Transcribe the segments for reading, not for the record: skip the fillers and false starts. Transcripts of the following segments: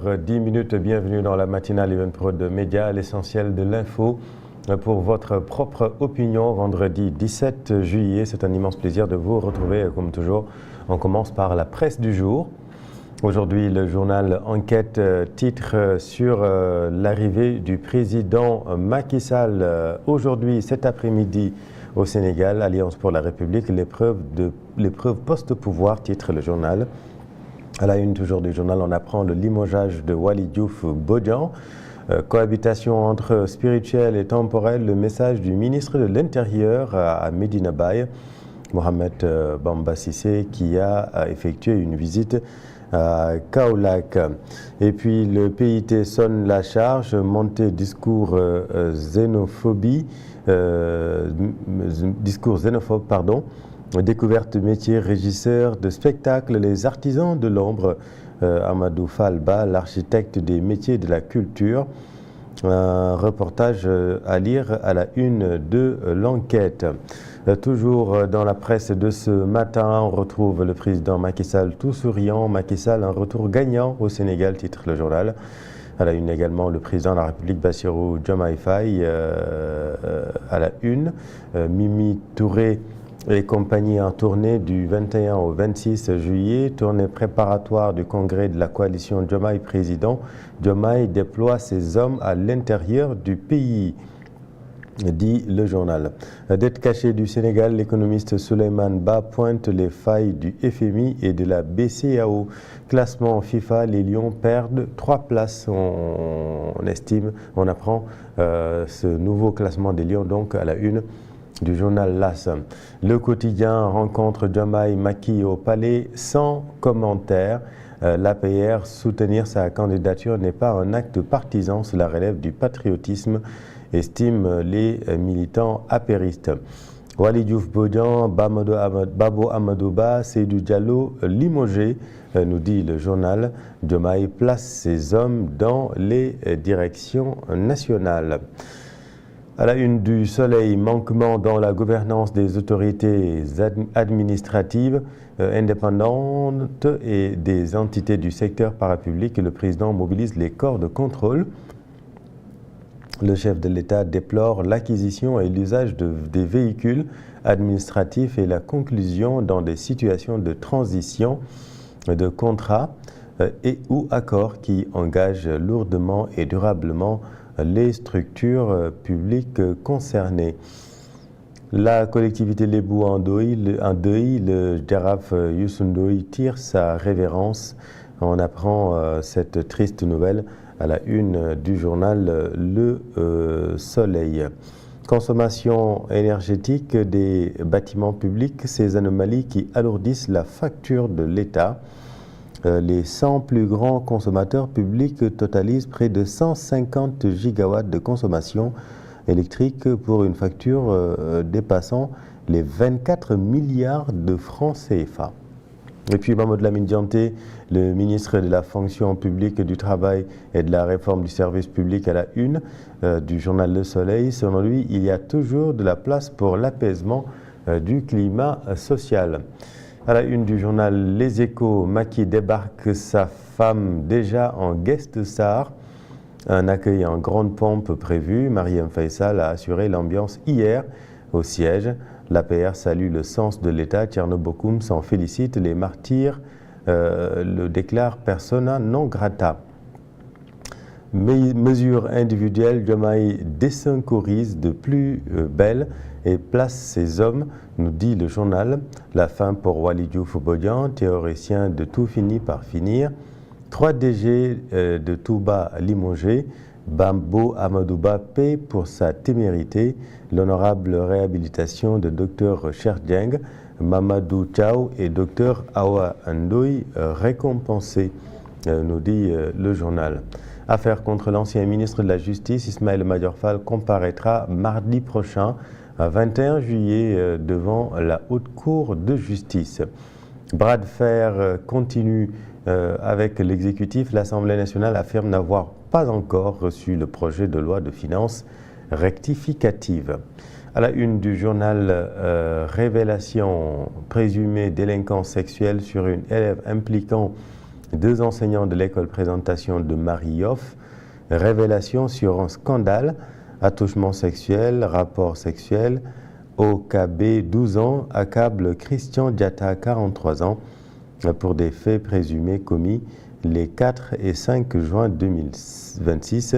10 minutes, bienvenue dans la matinale Eventprod de Média, l'essentiel de l'info pour votre propre opinion. Vendredi 17 juillet, c'est un immense plaisir de vous retrouver comme toujours. On commence par la presse du jour. Aujourd'hui, le journal Enquête titre sur l'arrivée du président Macky Sall aujourd'hui, cet après-midi au Sénégal, Alliance pour la République, l'épreuve post-pouvoir, titre le journal. À la une toujours du journal, on apprend le limogeage de Waly Diouf Bodian. Cohabitation entre spirituel et temporel, le message du ministre de l'Intérieur à Medina Baye, Mohamed Bamba Cissé, qui a effectué une visite à Kaolack. Et puis le PIT sonne la charge, montée discours xénophobe, découverte métier régisseur de spectacle, les artisans de l'ombre, Amadou Falba, l'architecte des métiers de la culture. Un reportage à lire à la une de l'enquête. Toujours dans la presse de ce matin, on retrouve le président Macky Sall tout souriant. Macky Sall, un retour gagnant au Sénégal, titre le journal. À la une également, le président de la République, Bassirou Diomaye Faye, à la une. Mimi Touré et compagnie en tournée du 21 au 26 juillet, tournée préparatoire du congrès de la coalition Diomaye Président. Diomaye déploie ses hommes à l'intérieur du pays, dit le journal. Dette cachée du Sénégal, l'économiste Souleymane Ba pointe les failles du FMI et de la BCEAO. Classement FIFA, les Lions perdent 3 places, on estime, on apprend ce nouveau classement des Lions donc à la une du journal LAS. Le quotidien rencontre Diomaye Macky au palais sans commentaire. L'APR, soutenir sa candidature n'est pas un acte partisan, cela relève du patriotisme, estiment les militants apéristes. Waly Diouf Bodian, Babo Amadouba, Seydou Diallo limogé, nous dit le journal. Diomaye place ses hommes dans les directions nationales. À la une du Soleil, manquement dans la gouvernance des autorités administratives indépendantes et des entités du secteur parapublic. Le président mobilise les corps de contrôle. Le chef de l'État déplore l'acquisition et l'usage des véhicules administratifs et la conclusion dans des situations de transition de contrats et ou accords qui engagent lourdement et durablement les structures publiques concernées. La collectivité Lébou en deuil, le Jaraaf Youssou Ndoye tire sa révérence. On apprend cette triste nouvelle à la une du journal Le Soleil. Consommation énergétique des bâtiments publics, ces anomalies qui alourdissent la facture de l'État. Les 100 plus grands consommateurs publics totalisent près de 150 gigawatts de consommation électrique pour une facture dépassant les 24 milliards de francs CFA. Et puis Mamadou Lamine Dianté, le ministre de la fonction publique, du travail et de la réforme du service public à la une du journal Le Soleil. Selon lui, il y a toujours de la place pour l'apaisement du climat social. À la une du journal Les Échos, Macky débarque sa femme déjà en guest star. Un accueil en grande pompe prévu. Marième Faye Sall a assuré l'ambiance hier au siège. L'APR salue le sens de l'État. Thierno Bocoum s'en félicite. Les martyrs le déclarent persona non grata. Mesures individuelles, Diomaye désynchronise de plus belle et place ses hommes, nous dit le journal. La fin pour Waly Diouf Bodian, théoricien de tout finit par finir. 3 DG de Touba limogé. Babo Amadouba paie pour sa témérité. L'honorable réhabilitation de Dr Cheikh Dieng, Mamadou Thiaw et Dr Awa Ndoye récompensés, nous dit le journal. Affaire contre l'ancien ministre de la Justice, Ismaël Madior Fall comparaîtra mardi prochain, à 21 juillet, devant la Haute Cour de justice. Bras de fer continue avec l'exécutif. L'Assemblée nationale affirme n'avoir pas encore reçu le projet de loi de finances rectificative. À la une du journal Révélation, présumée délinquance sexuelle sur une élève impliquant 2 enseignants de l'école présentation de Marie-Yoff, révélation sur un scandale, attouchement sexuel, rapport sexuel, OKB 12 ans, accable Christian Diatta 43 ans pour des faits présumés commis les 4 et 5 juin 2026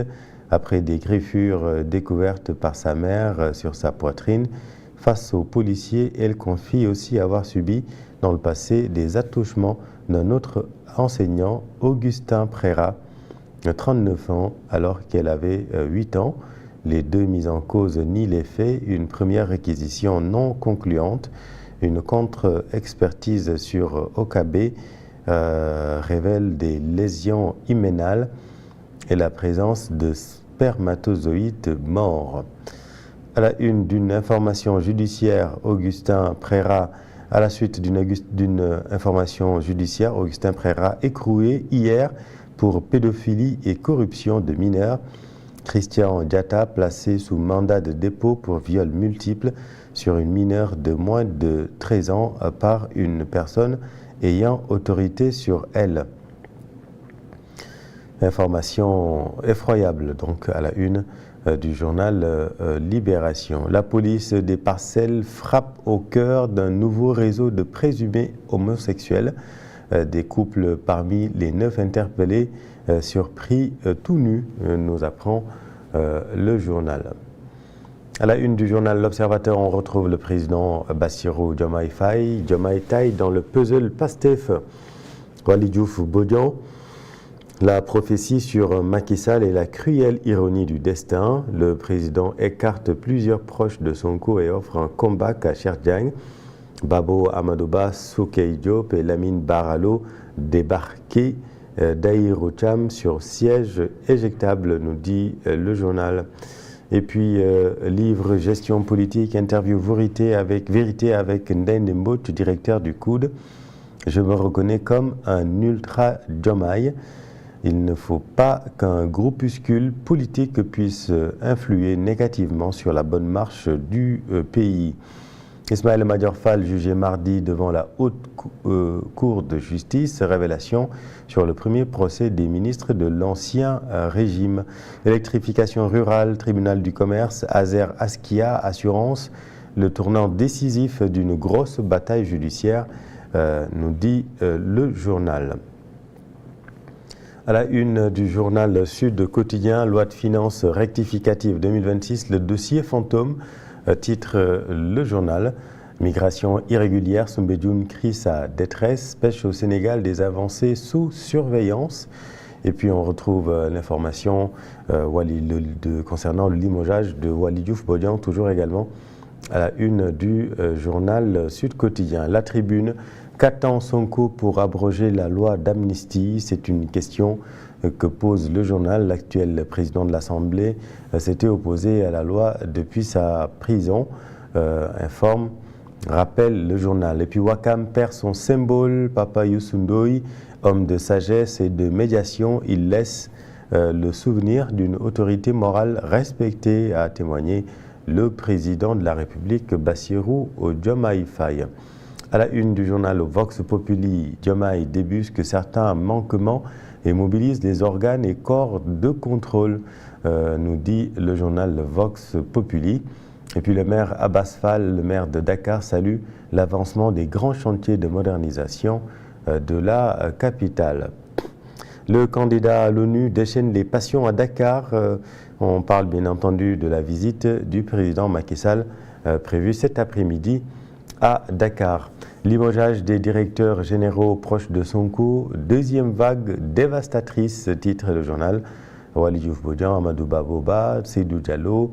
après des griffures découvertes par sa mère sur sa poitrine. Face aux policiers, elle confie aussi avoir subi dans le passé des attouchements d'un autre enseignant, Augustin Préra, 39 ans, alors qu'elle avait 8 ans. Les 2 mises en cause nient les faits. Une première réquisition non concluante, une contre-expertise sur OKB révèle des lésions hyménales et la présence de spermatozoïdes morts. À la une d'une information judiciaire, Augustin Préra, à la suite d'une information judiciaire, Augustin Préra écroué hier pour pédophilie et corruption de mineurs. Christian Diatta placé sous mandat de dépôt pour viol multiple sur une mineure de moins de 13 ans par une personne ayant autorité sur elle. Information effroyable donc à la une du journal Libération. La police des Parcelles frappe au cœur d'un nouveau réseau de présumés homosexuels. Des couples parmi les 9 interpellés surpris tout nus, nous apprend le journal. À la une du journal L'Observateur, on retrouve le président Bassirou Diomaye Faye. Diomaye taille dans le puzzle Pastef. Waly Diouf Bodian. La prophétie sur Macky Sall et la cruelle ironie du destin. Le président écarte plusieurs proches de Sonko et offre un comeback à Cheikh Diagne. Babo Amadouba, Soukey Diop et Lamine Baralo débarqués d'Aïro Cham sur siège éjectable, nous dit le journal. Et puis, livre Gestion politique, interview vérité avec Ndende Mbot, directeur du COUD. Je me reconnais comme un ultra Diomaye. Il ne faut pas qu'un groupuscule politique puisse influer négativement sur la bonne marche du pays. Ismaël Madior Fall jugé mardi devant la haute cour de justice. Révélation sur le premier procès des ministres de l'ancien régime. Électrification rurale, tribunal du commerce, Azer Askia, assurance, le tournant décisif d'une grosse bataille judiciaire, nous dit le journal. À la une du journal Sud Quotidien, loi de finances rectificative 2026, le dossier fantôme, titre le journal. Migration irrégulière, Soumbédioune crie sa détresse, pêche au Sénégal des avancées sous surveillance. Et puis on retrouve l'information concernant le limogeage de Waly Diouf Bodian, toujours également à la une du journal Sud Quotidien. La Tribune, qu'attend Sonko pour abroger la loi d'amnistie? C'est une question que pose le journal. L'actuel président de l'Assemblée s'était opposé à la loi depuis sa prison, rappelle le journal. Et puis Wakam perd son symbole, Papa Youssou Ndoye, homme de sagesse et de médiation, il laisse le souvenir d'une autorité morale respectée, a témoigné le président de la République, Bassirou Diomaye Faye. À la une du journal Vox Populi, Diomaye débusque certains manquements et mobilise les organes et corps de contrôle, nous dit le journal Vox Populi. Et puis le maire Abbas Fall, le maire de Dakar, salue l'avancement des grands chantiers de modernisation de la capitale. Le candidat à l'ONU déchaîne les passions à Dakar. On parle bien entendu de la visite du président Macky Sall prévue cet après-midi à Dakar. Limogeage des directeurs généraux proches de Sonko, deuxième vague dévastatrice, titre le journal. Waly Diouf Bodian, Amadou Baboba, Seydou Diallo,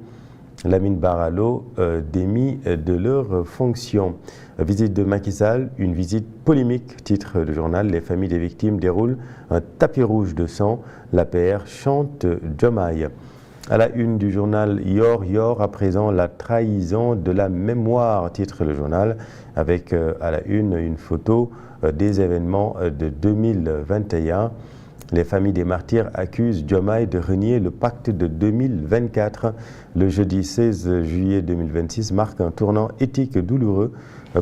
Lamine Baralo démis de leurs fonctions. Visite de Macky Sall, une visite polémique, titre le journal. Les familles des victimes déroulent un tapis rouge de sang. L'APR chante Diomaye. À la une du journal Yor Yor, à présent la trahison de la mémoire, titre le journal, avec à la une photo des événements de 2021. Les familles des martyrs accusent Diomaye de renier le pacte de 2024. Le jeudi 16 juillet 2026 marque un tournant éthique douloureux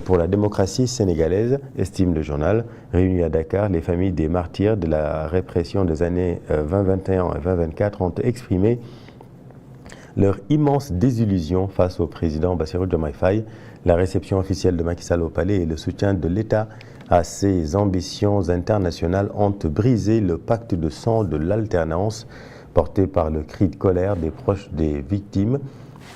pour la démocratie sénégalaise, estime le journal. Réunis à Dakar, les familles des martyrs de la répression des années 2021 et 2024 ont exprimé leur immense désillusion face au président Bassirou Diomaye Faye. La réception officielle de Macky Sall au palais et le soutien de l'État à ses ambitions internationales ont brisé le pacte de sang de l'alternance porté par le cri de colère des proches des victimes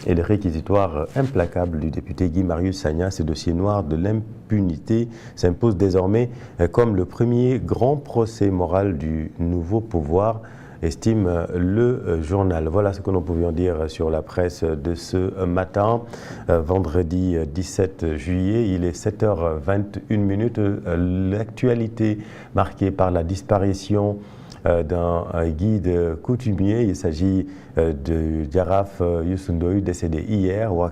et le réquisitoire implacable du député Guy Marius Sagna. Ce dossier noir de l'impunité s'impose désormais comme le premier grand procès moral du nouveau pouvoir, estime le journal. Voilà ce que nous pouvions dire sur la presse de ce matin, vendredi 17 juillet. Il est 7h21. L'actualité marquée par la disparition d'un guide coutumier. Il s'agit de Jaraaf Youssou Ndoye, décédé hier.